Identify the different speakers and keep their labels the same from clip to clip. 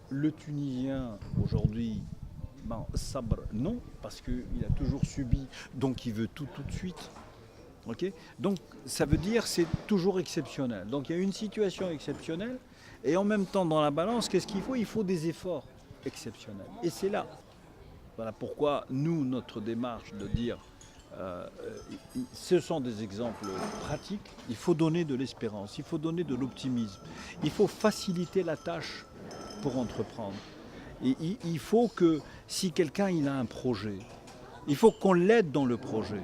Speaker 1: Le Tunisien, aujourd'hui, ben, sabre, non, parce qu'il a toujours subi, donc il veut tout de suite. Okay, donc ça veut dire que c'est toujours exceptionnel. Donc il y a une situation exceptionnelle, et en même temps, dans la balance, qu'est-ce qu'il faut? Il faut des efforts exceptionnels. Et c'est là. Voilà pourquoi nous, notre démarche de dire euh, ce sont des exemples pratiques, il faut donner de l'espérance, il faut donner de l'optimisme, il faut faciliter la tâche pour entreprendre. Et il faut que si quelqu'un il a un projet, il faut qu'on l'aide dans le projet.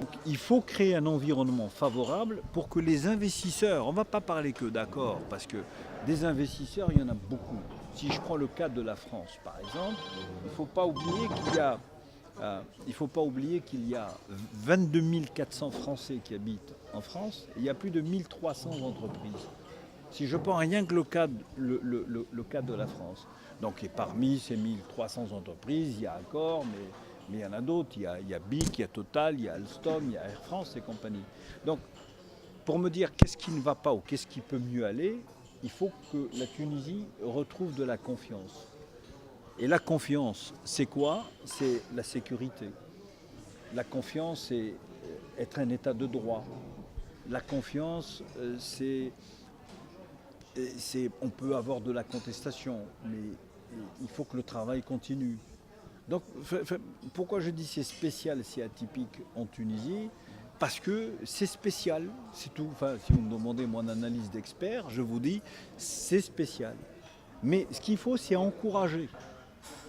Speaker 1: Donc, il faut créer un environnement favorable pour que les investisseurs, on ne va pas parler que d'accord, parce que des investisseurs, il y en a beaucoup. Si je prends le cas de la France, par exemple, il ne faut pas oublier qu'il y a, qu'il y a 22 400 Français qui habitent en France, et il y a plus de 1300 entreprises. Si je prends rien que le cas de la France. Donc, et parmi ces 1300 entreprises, il y a Accor, mais il y en a d'autres. Il y a BIC, il y a Total, il y a Alstom, il y a Air France et compagnie. Donc, pour me dire qu'est-ce qui ne va pas ou qu'est-ce qui peut mieux aller, il faut que la Tunisie retrouve de la confiance. Et la confiance, c'est quoi? C'est la sécurité. La confiance, c'est être un état de droit. La confiance, on peut avoir de la contestation, mais il faut que le travail continue. Donc, pourquoi je dis c'est spécial, c'est atypique en Tunisie? Parce que c'est spécial, c'est tout. Enfin, si vous me demandez mon analyse d'expert, je vous dis c'est spécial. Mais ce qu'il faut, c'est encourager.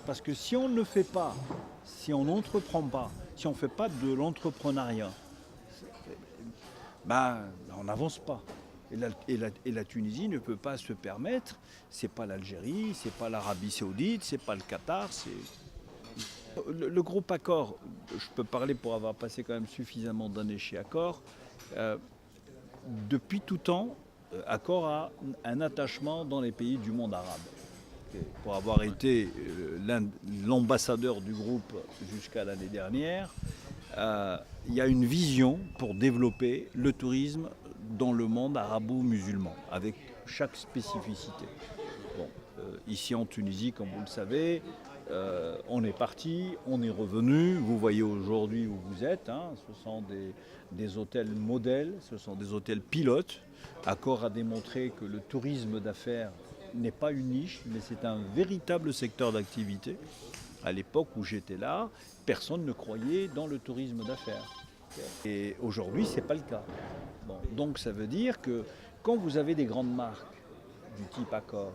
Speaker 1: Parce que si on ne le fait pas, si on n'entreprend pas, si on ne fait pas de l'entrepreneuriat, ben, on n'avance pas. Et la Tunisie ne peut pas se permettre, c'est pas l'Algérie, c'est pas l'Arabie Saoudite, c'est pas le Qatar, c'est. Le groupe Accor, je peux parler pour avoir passé quand même suffisamment d'années chez Accor, euh, depuis tout temps, Accor a un attachement dans les pays du monde arabe. Pour avoir été l'ambassadeur du groupe jusqu'à l'année dernière, il y a une vision pour développer le tourisme dans le monde arabo-musulman, avec chaque spécificité. Bon, ici en Tunisie, comme vous le savez, on est parti, on est revenu. Vous voyez aujourd'hui où vous êtes. Hein, ce sont des hôtels modèles, ce sont des hôtels pilotes. Accor a démontré que le tourisme d'affaires n'est pas une niche, mais c'est un véritable secteur d'activité. À l'époque où j'étais là, personne ne croyait dans le tourisme d'affaires. Et aujourd'hui, ce n'est pas le cas. Bon, donc ça veut dire que quand vous avez des grandes marques du type Accor,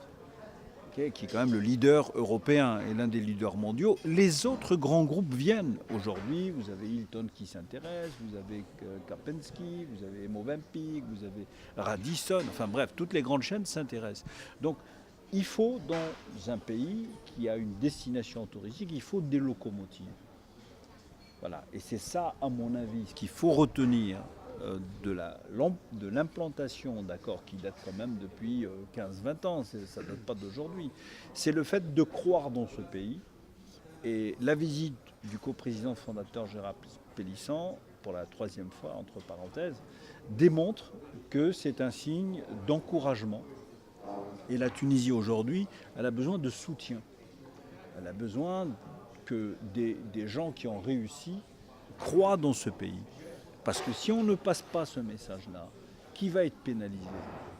Speaker 1: okay, qui est quand même le leader européen et l'un des leaders mondiaux, les autres grands groupes viennent. Aujourd'hui, vous avez Hilton qui s'intéresse, vous avez Kapensky, vous avez Movenpick, vous avez Radisson, enfin bref, toutes les grandes chaînes s'intéressent. Donc il faut, dans un pays qui a une destination touristique, il faut des locomotives. Voilà. Et c'est ça, à mon avis, ce qu'il faut retenir de l'implantation d'accord qui date quand même depuis 15-20 ans, ça ne date pas d'aujourd'hui. C'est le fait de croire dans ce pays. Et la visite du coprésident fondateur Gérard Pélisson, pour la troisième fois, entre parenthèses, démontre que c'est un signe d'encouragement. Et la Tunisie aujourd'hui, elle a besoin de soutien. Elle a besoin que des gens qui ont réussi croient dans ce pays. Parce que si on ne passe pas ce message-là, qui va être pénalisé?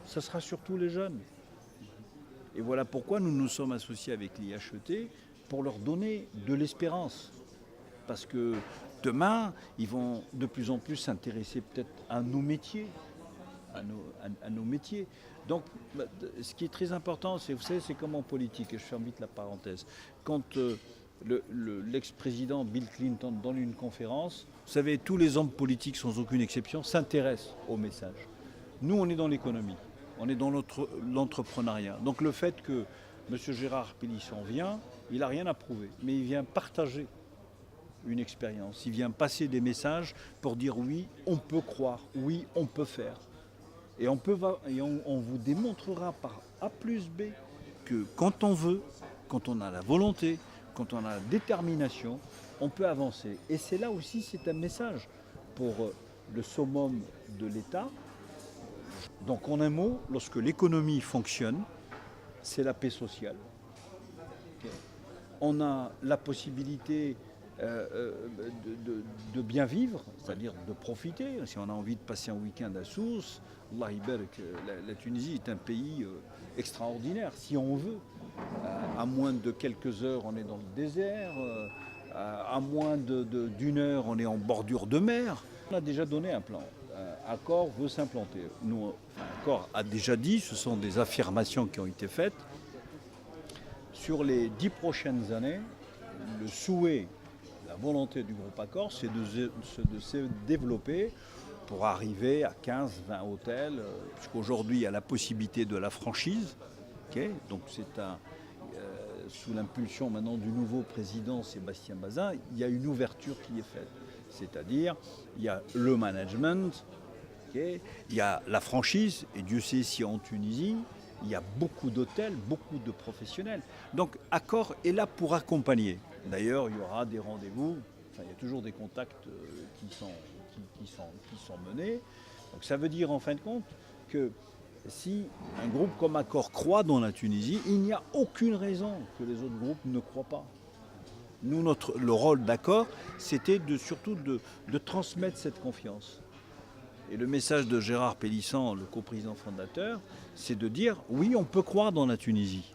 Speaker 1: Ce sera surtout les jeunes. Et voilà pourquoi nous nous sommes associés avec l'IHET pour leur donner de l'espérance. Parce que demain, ils vont de plus en plus s'intéresser peut-être à nos métiers. À nos métiers. Donc, ce qui est très important, c'est, vous savez, c'est comme en politique, et je ferme vite la parenthèse. Quand l'ex-président Bill Clinton donne une conférence, vous savez, tous les hommes politiques, sans aucune exception, s'intéressent au message. Nous, on est dans l'économie, on est dans l'entrepreneuriat. Donc le fait que M. Gérard Pélisson vient, il n'a rien à prouver, mais il vient partager une expérience, il vient passer des messages pour dire oui, on peut croire, oui, on peut faire. Et on vous démontrera par A plus B que quand on veut, quand on a la volonté, quand on a la détermination, on peut avancer. Et c'est là aussi, c'est un message pour le summum de l'État. Donc en un mot, lorsque l'économie fonctionne, c'est la paix sociale. On a la possibilité de bien vivre, c'est-à-dire de profiter. Si on a envie de passer un week-end à Sousse, Allah Ibarak, la Tunisie est un pays extraordinaire, si on veut. À moins de quelques heures, on est dans le désert. À moins d'une heure, on est en bordure de mer. On a déjà donné un plan. Accor veut s'implanter. Accor a déjà dit, ce sont des affirmations qui ont été faites. Sur les 10 prochaines années, le souhait, la volonté du groupe Accor, c'est de se développer pour arriver à 15-20 hôtels, puisqu'aujourd'hui il y a la possibilité de la franchise. Okay, donc c'est sous l'impulsion maintenant du nouveau président Sébastien Bazin, il y a une ouverture qui est faite. C'est-à-dire, il y a le management, okay, il y a la franchise, et Dieu sait si en Tunisie, il y a beaucoup d'hôtels, beaucoup de professionnels. Donc Accor est là pour accompagner. D'ailleurs, il y aura des rendez-vous, enfin, il y a toujours des contacts qui sont menés. Donc ça veut dire en fin de compte que si un groupe comme Accor croit dans la Tunisie, il n'y a aucune raison que les autres groupes ne croient pas. Nous, le rôle d'Accor, c'était surtout de transmettre cette confiance. Et le message de Gérard Pélisson, le coprésident fondateur, c'est de dire oui, on peut croire dans la Tunisie.